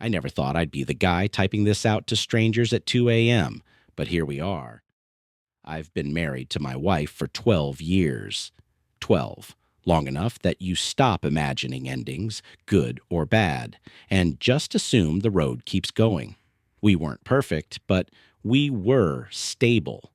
I never thought I'd be the guy typing this out to strangers at 2 a.m., but here we are. I've been married to my wife for 12 years. 12. Long enough that you stop imagining endings, good or bad, and just assume the road keeps going. We weren't perfect, but we were stable.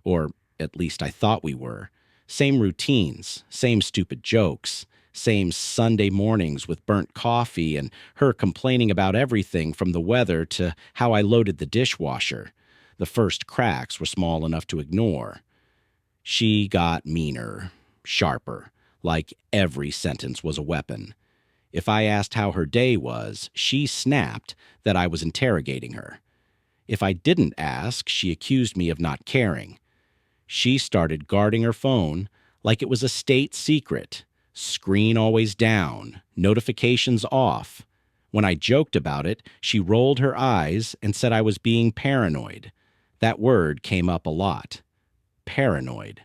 Or at least I thought we were. Same routines, same stupid jokes, same Sunday mornings with burnt coffee and her complaining about everything from the weather to how I loaded the dishwasher. The first cracks were small enough to ignore. She got meaner, sharper, like every sentence was a weapon. If I asked how her day was, she snapped that I was interrogating her. If I didn't ask, she accused me of not caring. She started guarding her phone like it was a state secret. Screen always down, notifications off. When I joked about it, she rolled her eyes and said I was being paranoid. That word came up a lot. Paranoid.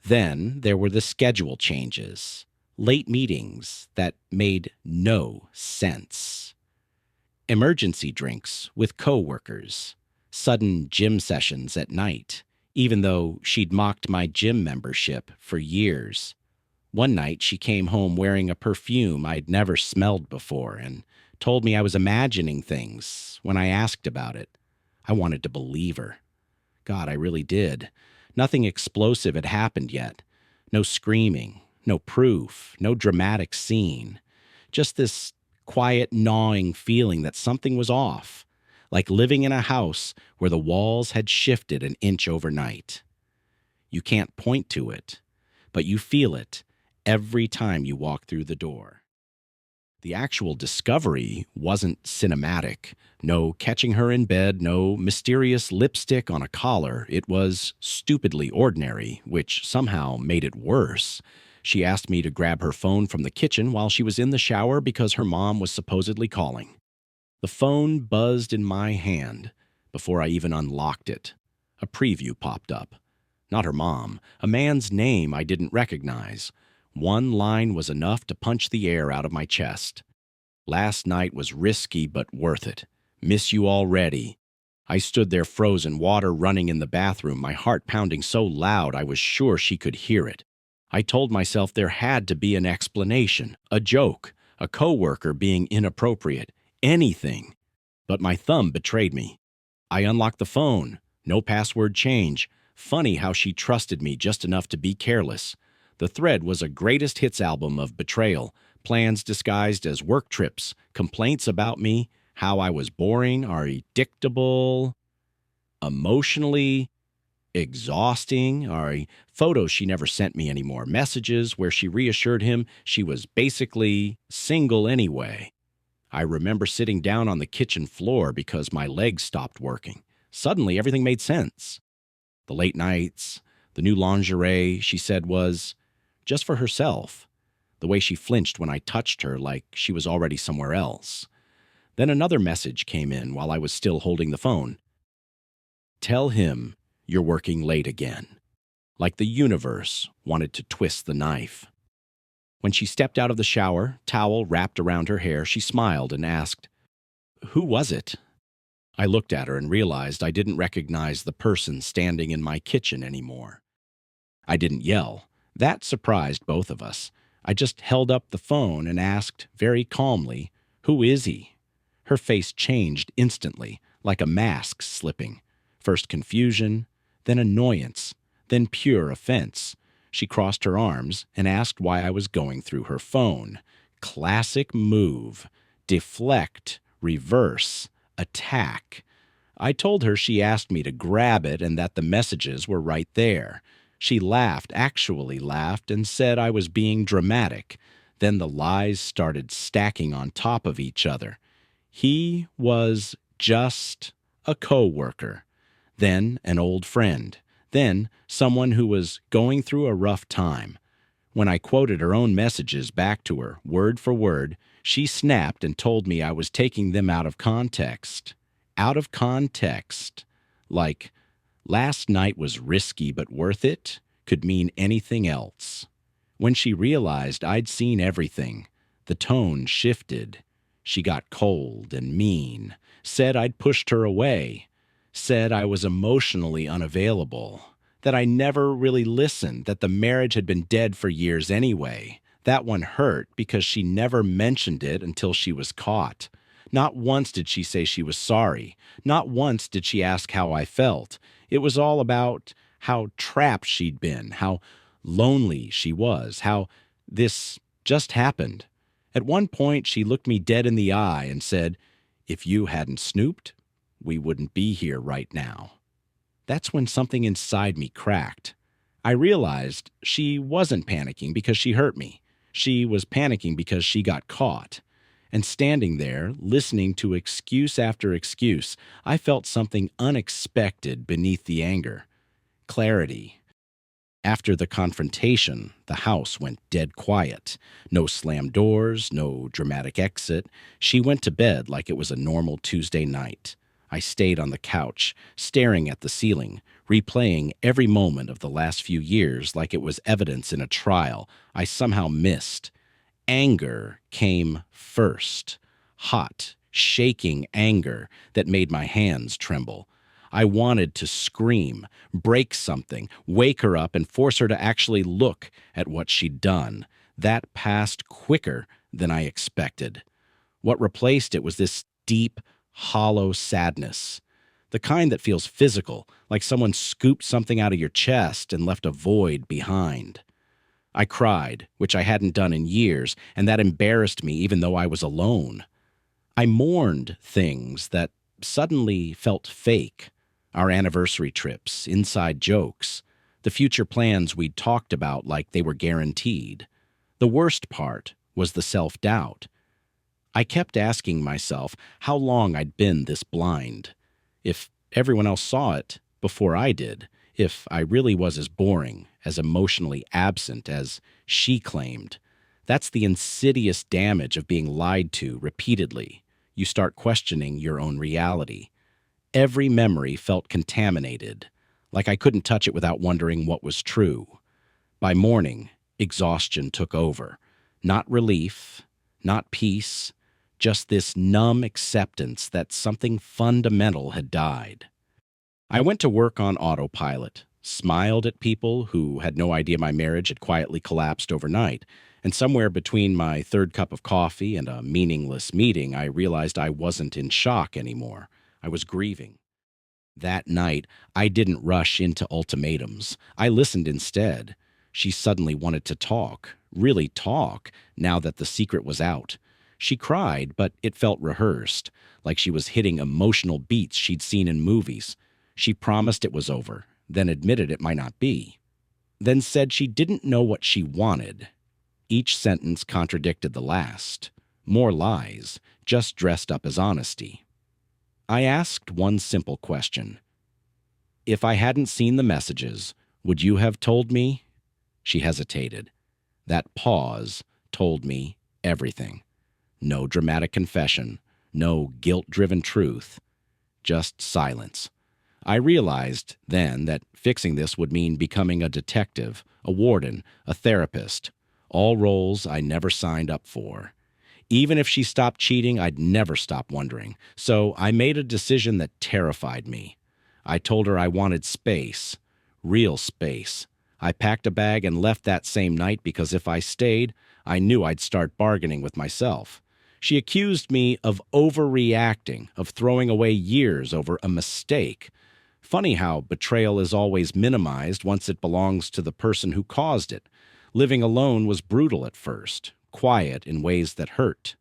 Then there were the schedule changes, late meetings that made no sense. Emergency drinks with coworkers, sudden gym sessions at night, even though she'd mocked my gym membership for years. One night she came home wearing a perfume I'd never smelled before and told me I was imagining things when I asked about it. I wanted to believe her. God, I really did. Nothing explosive had happened yet. No screaming, no proof, no dramatic scene. Just this quiet, gnawing feeling that something was off, like living in a house where the walls had shifted an inch overnight. You can't point to it, but you feel it every time you walk through the door. The actual discovery wasn't cinematic. No catching her in bed, no mysterious lipstick on a collar. It was stupidly ordinary, which somehow made it worse. She asked me to grab her phone from the kitchen while she was in the shower because her mom was supposedly calling. The phone buzzed in my hand before I even unlocked it. A preview popped up. Not her mom, a man's name I didn't recognize. One line was enough to punch the air out of my chest. Last night was risky but worth it. Miss you already. I stood there frozen, water running in the bathroom, my heart pounding so loud I was sure she could hear it. I told myself there had to be an explanation, a joke, a coworker being inappropriate, anything. But my thumb betrayed me. I unlocked the phone. No password change. Funny how she trusted me just enough to be careless. The thread was a greatest hits album of betrayal, plans disguised as work trips, complaints about me, how I was boring or predictable, emotionally exhausting, or photos she never sent me anymore, messages where she reassured him she was basically single anyway. I remember sitting down on the kitchen floor because my legs stopped working. Suddenly, everything made sense. The late nights, the new lingerie she said was just for herself. The way she flinched when I touched her like she was already somewhere else. Then another message came in while I was still holding the phone. Tell him you're working late again. Like the universe wanted to twist the knife. When she stepped out of the shower, towel wrapped around her hair, she smiled and asked, "Who was it?" I looked at her and realized I didn't recognize the person standing in my kitchen anymore. I didn't yell. That surprised both of us. I just held up the phone and asked very calmly, "Who is he?" Her face changed instantly, like a mask slipping. First confusion, then annoyance, then pure offense. She crossed her arms and asked why I was going through her phone. Classic move. Deflect, reverse, attack. I told her she asked me to grab it and that the messages were right there. She laughed, actually laughed, and said I was being dramatic. Then the lies started stacking on top of each other. He was just a coworker, then an old friend, then someone who was going through a rough time. When I quoted her own messages back to her, word for word, she snapped and told me I was taking them out of context. Out of context. Like, last night was risky but worth it could mean anything else. When she realized I'd seen everything, the tone shifted. She got cold and mean, said I'd pushed her away, said I was emotionally unavailable, that I never really listened, that the marriage had been dead for years anyway. That one hurt because she never mentioned it until she was caught. Not once did she say she was sorry. Not once did she ask how I felt. It was all about how trapped she'd been, how lonely she was, how this just happened. At one point, she looked me dead in the eye and said, "If you hadn't snooped, we wouldn't be here right now." That's when something inside me cracked. I realized she wasn't panicking because she hurt me. She was panicking because she got caught. And standing there, listening to excuse after excuse, I felt something unexpected beneath the anger. Clarity. After the confrontation, the house went dead quiet. No slammed doors, no dramatic exit. She went to bed like it was a normal Tuesday night. I stayed on the couch, staring at the ceiling, replaying every moment of the last few years like it was evidence in a trial I somehow missed. Anger came first. Hot, shaking anger that made my hands tremble. I wanted to scream, break something, wake her up, and force her to actually look at what she'd done. That passed quicker than I expected. What replaced it was this deep, hollow sadness. The kind that feels physical, like someone scooped something out of your chest and left a void behind. I cried, which I hadn't done in years, and that embarrassed me even though I was alone. I mourned things that suddenly felt fake. Our anniversary trips, inside jokes, the future plans we'd talked about like they were guaranteed. The worst part was the self-doubt. I kept asking myself how long I'd been this blind. If everyone else saw it before I did, if I really was as boring, as emotionally absent as she claimed. That's the insidious damage of being lied to repeatedly. You start questioning your own reality. Every memory felt contaminated, like I couldn't touch it without wondering what was true. By morning, exhaustion took over. Not relief, not peace, just this numb acceptance that something fundamental had died. I went to work on autopilot, smiled at people who had no idea my marriage had quietly collapsed overnight, and somewhere between my third cup of coffee and a meaningless meeting, I realized I wasn't in shock anymore. I was grieving. That night, I didn't rush into ultimatums. I listened instead. She suddenly wanted to talk, really talk, now that the secret was out. She cried, but it felt rehearsed, like she was hitting emotional beats she'd seen in movies. She promised it was over, then admitted it might not be. Then said she didn't know what she wanted. Each sentence contradicted the last. More lies, just dressed up as honesty. I asked one simple question. If I hadn't seen the messages, would you have told me? She hesitated. That pause told me everything. No dramatic confession, no guilt-driven truth, just silence. I realized then that fixing this would mean becoming a detective, a warden, a therapist, all roles I never signed up for. Even if she stopped cheating, I'd never stop wondering. So I made a decision that terrified me. I told her I wanted space, real space. I packed a bag and left that same night because if I stayed, I knew I'd start bargaining with myself. She accused me of overreacting, of throwing away years over a mistake. Funny how betrayal is always minimized once it belongs to the person who caused it. Living alone was brutal at first, quiet in ways that hurt.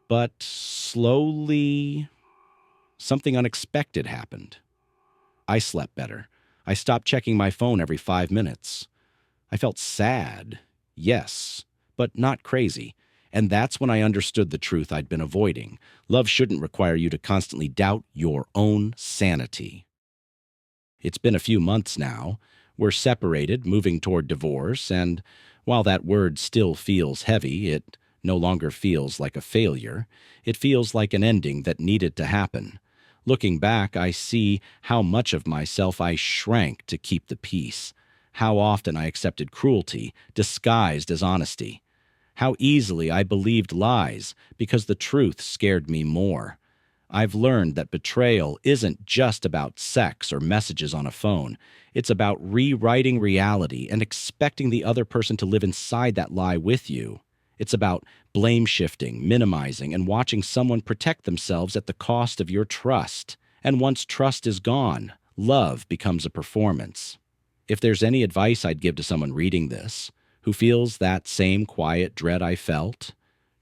But slowly, something unexpected happened. I slept better. I stopped checking my phone every 5 minutes. I felt sad, yes, but not crazy. And that's when I understood the truth I'd been avoiding. Love shouldn't require you to constantly doubt your own sanity. It's been a few months now. We're separated, moving toward divorce, and while that word still feels heavy, it no longer feels like a failure. It feels like an ending that needed to happen. Looking back, I see how much of myself I shrank to keep the peace, how often I accepted cruelty, disguised as honesty, How easily I believed lies because the truth scared me more. I've learned that betrayal isn't just about sex or messages on a phone. It's about rewriting reality and expecting the other person to live inside that lie with you. It's about blame shifting, minimizing, and watching someone protect themselves at the cost of your trust. And once trust is gone, love becomes a performance. If there's any advice I'd give to someone reading this, who feels that same quiet dread I felt,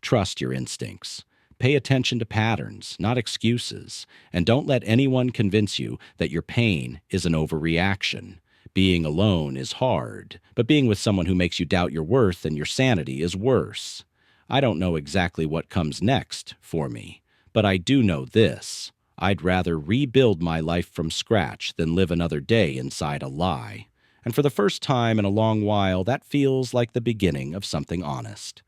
trust your instincts. Pay attention to patterns, not excuses, and don't let anyone convince you that your pain is an overreaction. Being alone is hard, but being with someone who makes you doubt your worth and your sanity is worse. I don't know exactly what comes next for me, but I do know this. I'd rather rebuild my life from scratch than live another day inside a lie. And for the first time in a long while, that feels like the beginning of something honest.